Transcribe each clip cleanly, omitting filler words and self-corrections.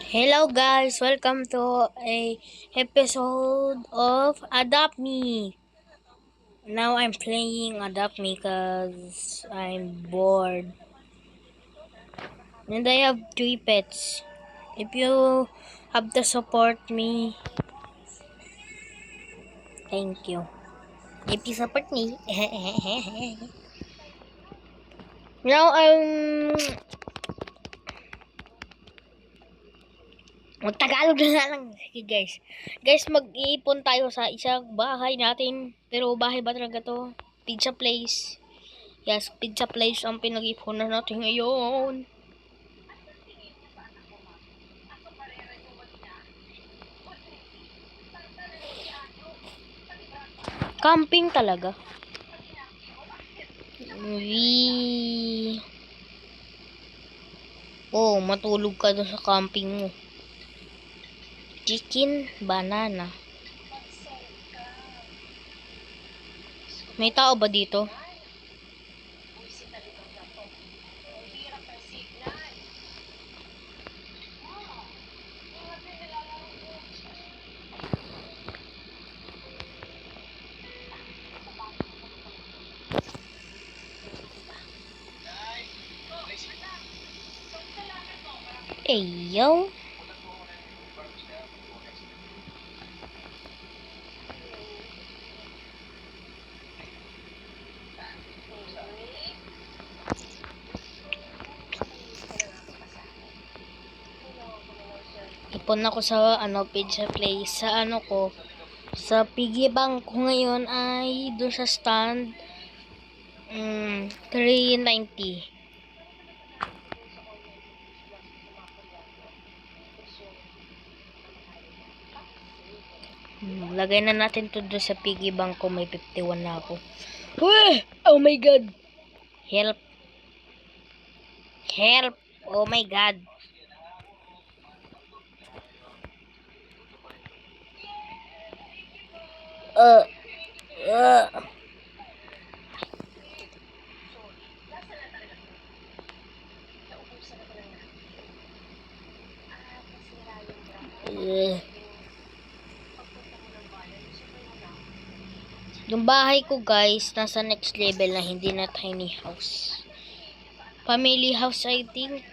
Hello guys, welcome to a episode of Adopt Me. Now I'm playing Adopt Me cause I'm bored. And I have 3 pets. If you have to support me, thank you. If you support me. Now Tagalog na lang. Sige guys. Guys, mag-iipon tayo sa isang bahay natin. Pero bahay ba talaga to? Pizza place. Yes, pizza place ang pinag-ipunan natin ngayon. Camping talaga. Oh, matulog ka doon sa camping mo. Chicken, banana. May tao ba dito? Yo. Ipon ako sa pizza place sa sa piggy bank ko ngayon ay doon sa stand 390. Lagay na natin to doon sa piggy bank ko, may 51 na ako. Oh my god. Help. Help. Oh my god. Uh. Uh. Yung bahay ko guys, nasa next level na, hindi na tiny house. Family house I think.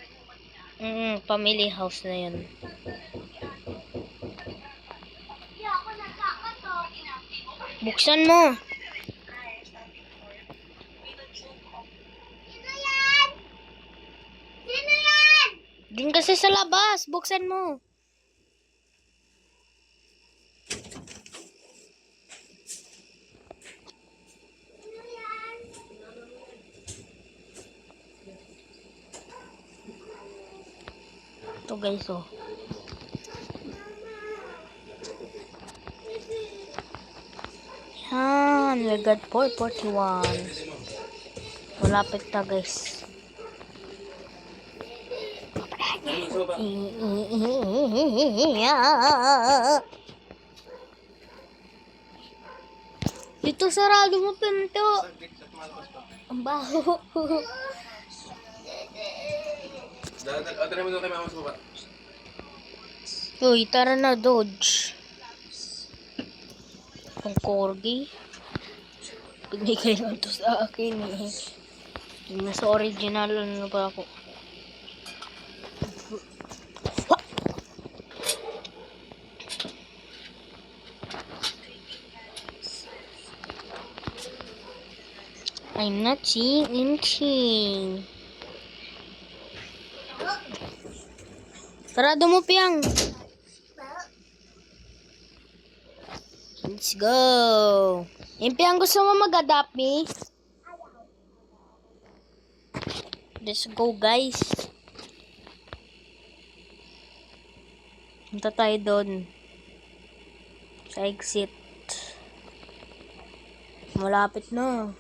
Family house na yun. Buksan mo. Din kasi sa labas, buksan mo. Ito guys, oh. Yan, we got 441. Malapit na guys. Dito sarado mo pinto. Ang baho. Uy, tara na, Dodge. Ang corgi. Pinigay mo to sa akin eh. Nasa original ano pa ako. I'm not seeing anything. Sarado mo, Piang. Let's go. Yung Piang, gusto mo mag-adopt me? Let's go, guys. Punta tayo doon. Sa exit. Malapit na.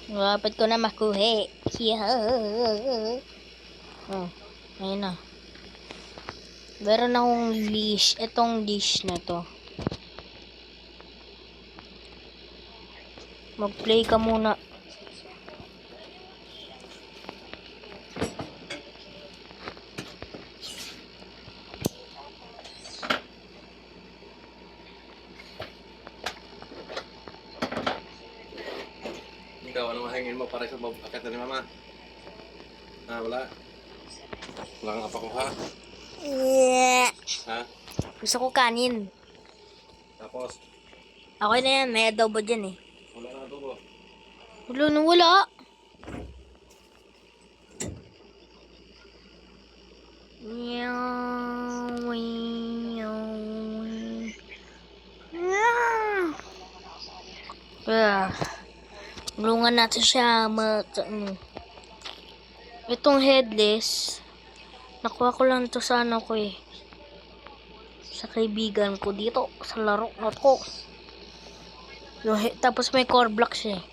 Malapit ko na makuha. Yeah. Oh, ayun na. Meron akong leash. Itong leash na to. Mag-play ka muna. Ikaw, ano mahingin mo para sa akit na ni Mama? Wala. Wala kang apakuha. Ha? Gusto ko kanin. Tapos, Okay na yan. May adobo dyan eh. wala na tubo. Wala na wala. Tulungan natin siya itong headless. Nakuha ko lang ito sa ano ko eh. Sa kaibigan ko dito. Sa laro na to. Tapos may core block siya eh.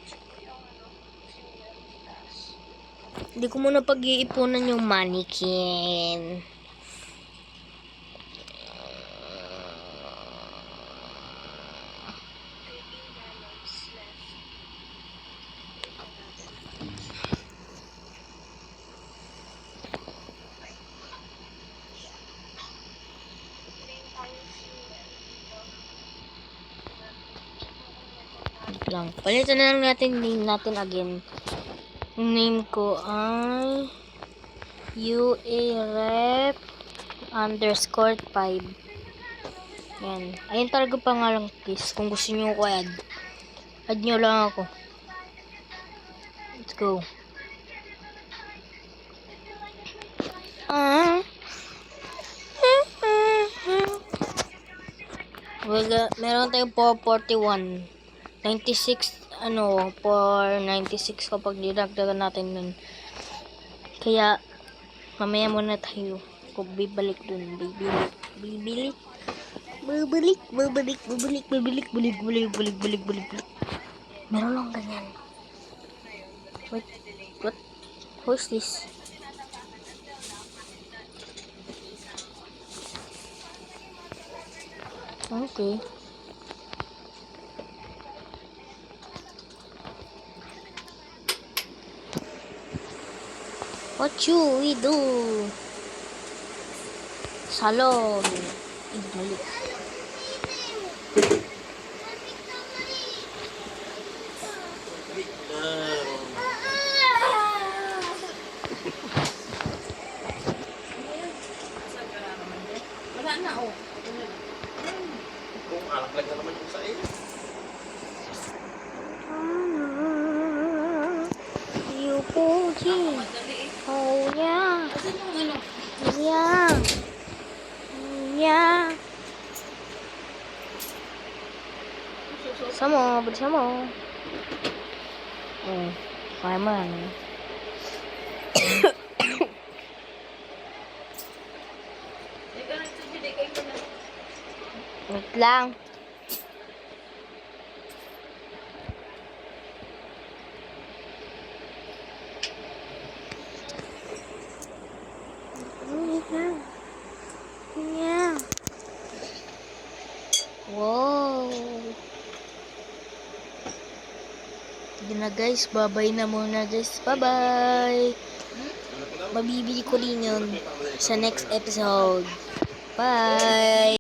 Hindi ko muna pag-iipunan yung mannequin. Lang. Palitan na lang natin name natin again. Yung name ko ay UAREP_5. Yan. Ayun talaga pangalan guys. Kung gusto nyo ko add nyo lang ako. Let's go. Meron tayong 441. 96 for 96 kapag dinagdagan natin nun. Kaya mamaya muna tayo kung bibalik dun. Bibalik. Meron lang ganyan. Wait, what? Who's this? Okay. What you we do? Salon. Mali. Wala na oh. Kung alak lang na naman yung sa iyo. Oh yeah. Yeah. Yeah. Sama, bersama. Kaya mo yan. Wait lang. Yeah. Wow. Sige na guys, bye-bye na muna guys. Bye-bye. Mabibili ko rin yun sa next episode. Bye.